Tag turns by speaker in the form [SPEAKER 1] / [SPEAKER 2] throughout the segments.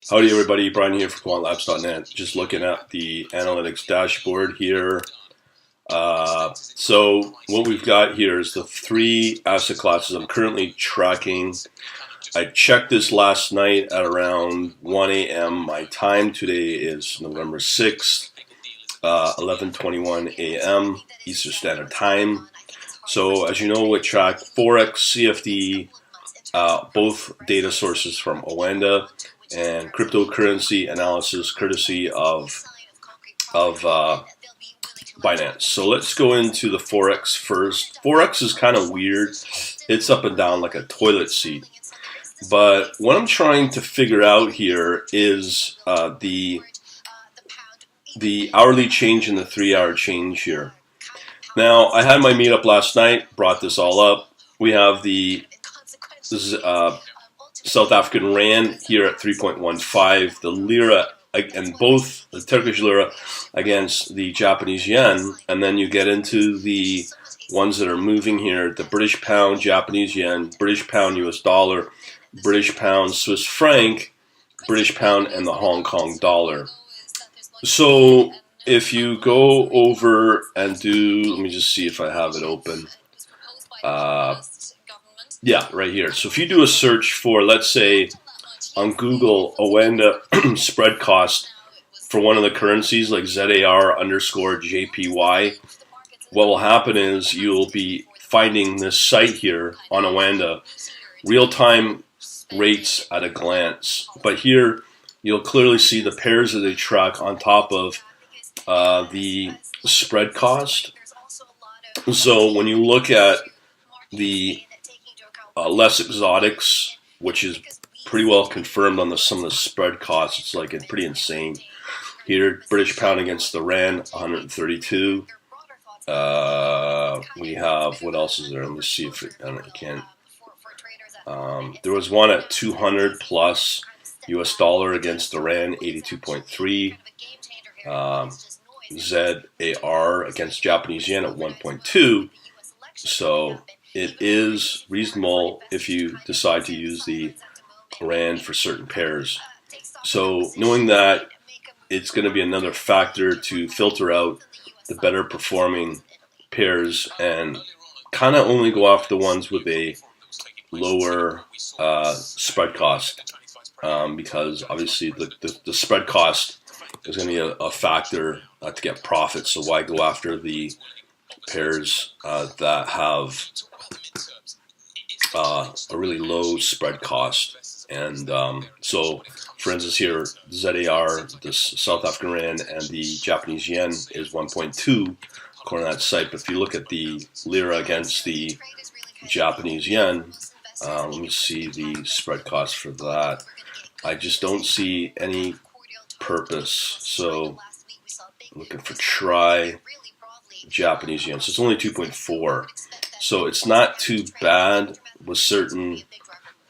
[SPEAKER 1] Howdy everybody, Brian here for quantlabs.net. Just looking at the analytics dashboard here. So what we've got here is the three asset classes I'm currently tracking. I checked this last night at around 1 a.m. My time today is November 6th, 11:21 a.m. Eastern Standard Time. So as you know, we track forex, CFD, both data sources from Oanda, and cryptocurrency analysis courtesy of Binance. So let's go into the forex first. Forex is kind of weird. It's up and down like a toilet seat. But what I'm trying to figure out here is the hourly change and the 3-hour change here. Now, I had my meetup last night, brought this all up. We have this is South African Rand here at 3.15, the Lira, and both the Turkish Lira against the Japanese Yen, and then you get into the ones that are moving here, the British Pound, Japanese Yen, British Pound, US Dollar, British Pound, Swiss Franc, British Pound, and the Hong Kong Dollar. So if you go over and do, let me just see if I have it open. Yeah, right here. So if you do a search for, let's say, on Google, Oanda spread cost for one of the currencies like ZAR_JPY, what will happen is you'll be finding this site here on Oanda, real-time rates at a glance. But here, you'll clearly see the pairs that they track on top of the spread cost. So when you look at the less exotics, which is pretty well confirmed on some of the spread costs, it's like pretty insane. Here, British Pound against the Rand, 132. We have, what else is there? Let me see if it, I can't. There was one at 200 plus US dollar against the Rand, 82.3. ZAR against Japanese Yen at 1.2. So it is reasonable if you decide to use the Rand for certain pairs. So knowing that, it's going to be another factor to filter out the better performing pairs and kind of only go after the ones with a lower spread cost, because obviously the spread cost is going to be a factor to get profit. So why go after the pairs that have a really low spread cost? And so, for instance, here ZAR, the South African Rand, and the Japanese Yen is 1.2 according to that site. But if you look at the Lira against the Japanese Yen, let me see the spread cost for that. I just don't see any purpose. So looking for try Japanese Yen. So it's only 2.4. So it's not too bad with certain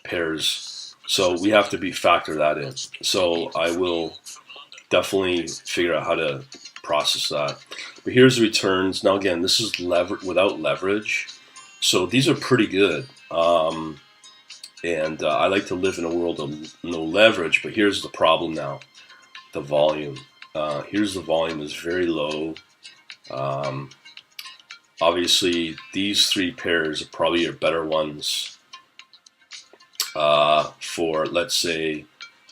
[SPEAKER 1] pairs. So we have to factor that in. So I will definitely figure out how to process that. But here's the returns. Now again, this is without leverage. So these are pretty good. And I like to live in a world of no leverage, but here's the problem now. The volume. Here's the volume is very low. Obviously, these three pairs are probably your better ones for, let's say,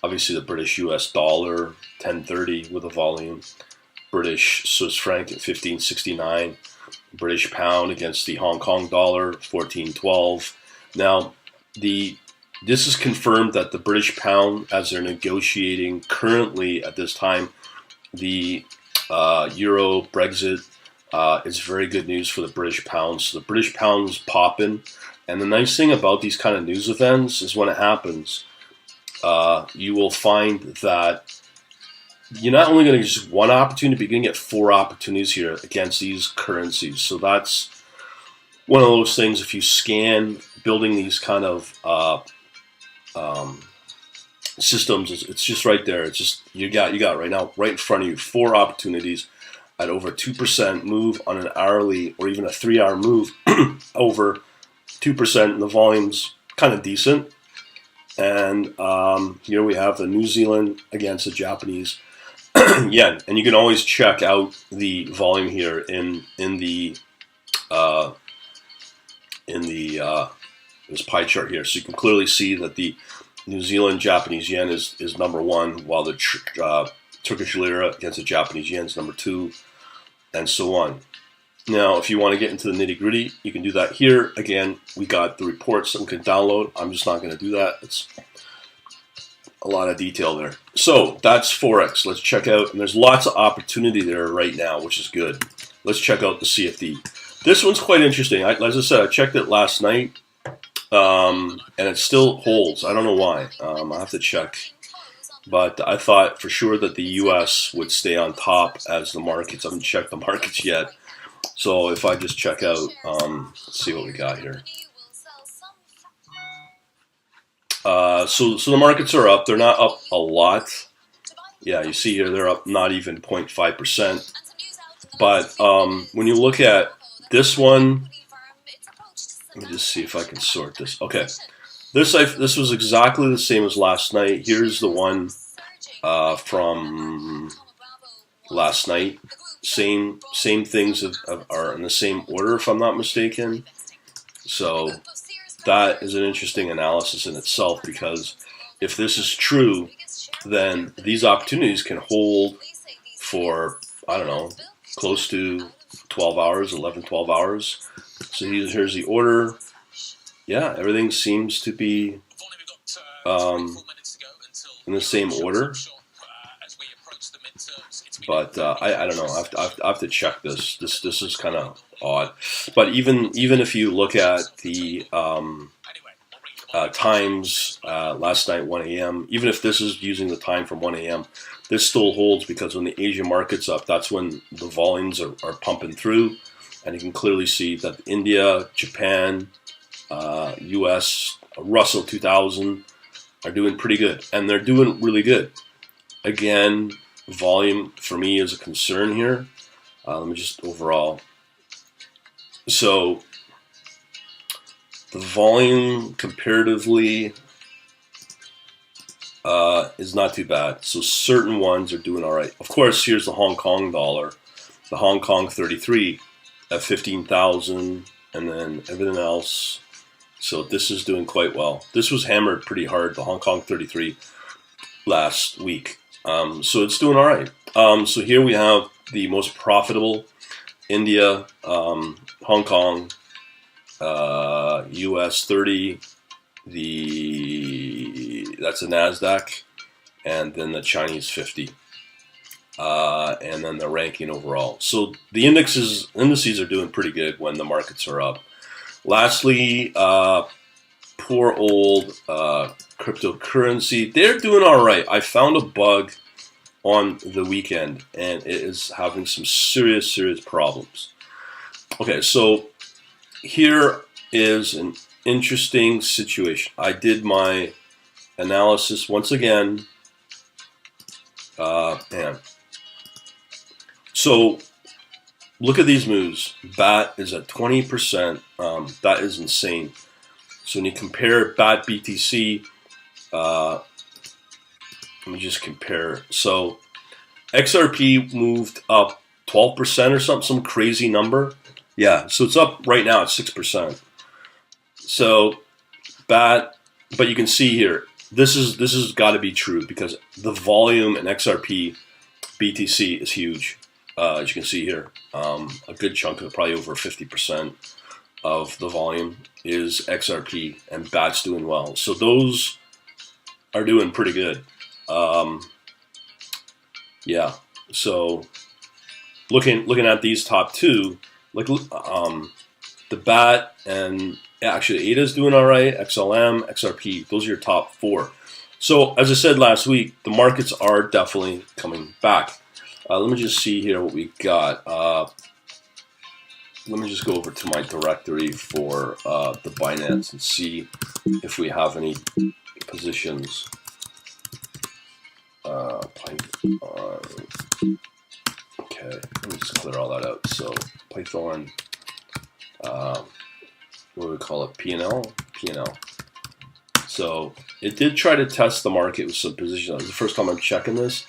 [SPEAKER 1] obviously the British US dollar, 1030 with a volume. British Swiss franc at 1569. British pound against the Hong Kong dollar, 1412. Now, this is confirmed that the British pound, as they're negotiating currently at this time, the Euro Brexit, is very good news for the British pound. So the British pound's popping. And the nice thing about these kind of news events is when it happens, you will find that you're not only going to get just one opportunity, but you're going to get 4 opportunities here against these currencies. So that's one of those things. If you scan building these kind of systems, it's just right there. It's just you got right now, right in front of you, 4 opportunities at over 2% move on an hourly or even a 3-hour move over 2%, and the volume's kind of decent. And here we have the New Zealand against the Japanese yen, and you can always check out the volume here in the this pie chart here, so you can clearly see that the New Zealand Japanese yen is number one, while the Turkish lira against the Japanese yen is number two, and so on. Now, if you want to get into the nitty gritty, you can do that here. Again, we got the reports that we can download. I'm just not going to do that. It's a lot of detail there. So that's Forex. Let's check out, and there's lots of opportunity there right now, which is good. Let's check out the CFD. This one's quite interesting. As I said, I checked it last night, and it still holds. I don't know why. I have to check. But I thought for sure that the U.S. would stay on top as the markets. I haven't checked the markets yet. So if I just check out, let's see what we got here. So the markets are up. They're not up a lot. Yeah, you see here they're up not even 0.5%. But when you look at this one, let me just see if I can sort this. Okay, this was exactly the same as last night. Here's the one from last night. Same things are in the same order, if I'm not mistaken. So that is an interesting analysis in itself, because if this is true, then these opportunities can hold for, I don't know, close to 12 hours, 11, 12 hours. So here's the order. Yeah, everything seems to be in the same order. But I don't know. I have to check this. This is kind of odd. But even if you look at the times last night, 1 a.m., even if this is using the time from 1 a.m., this still holds, because when the Asian market's up, that's when the volumes are pumping through. And you can clearly see that India, Japan, U.S., Russell 2000 are doing pretty good. And they're doing really good. Again, volume for me is a concern here. Let me just overall. So the volume comparatively is not too bad. So certain ones are doing all right. Of course, here's the Hong Kong dollar, the Hong Kong 33 at 15,000, and then everything else. So this is doing quite well. This was hammered pretty hard, the Hong Kong 33 last week. So it's doing all right. So here we have the most profitable: India, Hong Kong, US 30, that's a NASDAQ, and then the Chinese 50, and then the ranking overall. So the indices are doing pretty good when the markets are up. Lastly, poor old cryptocurrency, they're doing all right. I found a bug on the weekend, and it is having some serious problems. Okay, so here is an interesting situation. I did my analysis once again, and so look at these moves. BAT is at 20%. That is insane. So when you compare BAT BTC, let me just compare. So XRP moved up 12% or something, some crazy number. Yeah, so it's up right now at 6%. So BAT, but you can see here, this has got to be true, because the volume in XRP BTC is huge. As you can see here, a good chunk of probably over 50% of the volume is XRP, and BAT's doing well. So those are doing pretty good. Yeah. So looking at these top two, like the BAT and actually ADA's doing all right. XLM, XRP, those are your top four. So as I said last week, the markets are definitely coming back. Let me just see here what we got. Let me just go over to my directory for the Binance and see if we have any positions. Python. Okay, let me just clear all that out. So Python, what do we call it? P&L. So it did try to test the market with some positions. This is the first time I'm checking this.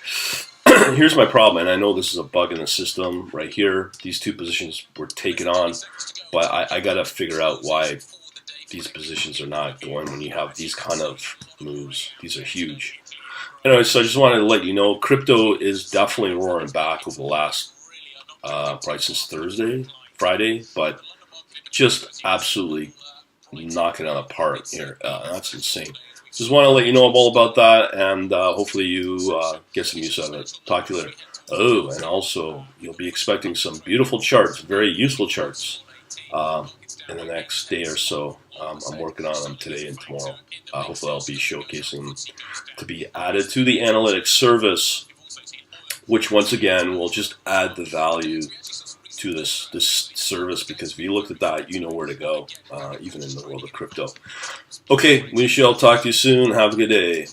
[SPEAKER 1] Here's my problem, and I know this is a bug in the system right here. These two positions were taken on, but I got to figure out why these positions are not going when you have these kind of moves. These are huge. Anyway, so I just wanted to let you know, crypto is definitely roaring back over the last, probably since Friday, but just absolutely knocking it out of the park here. That's insane. Just want to let you know all about that, and hopefully you get some use out of it. Talk to you later. Oh, and also you'll be expecting some beautiful charts, very useful charts, in the next day or so. I'm working on them today and tomorrow. Hopefully I'll be showcasing them to be added to the analytics service, which once again will just add the value to this service, because if you looked at that, you know where to go, even in the world of crypto. Okay, we shall talk to you soon. Have a good day.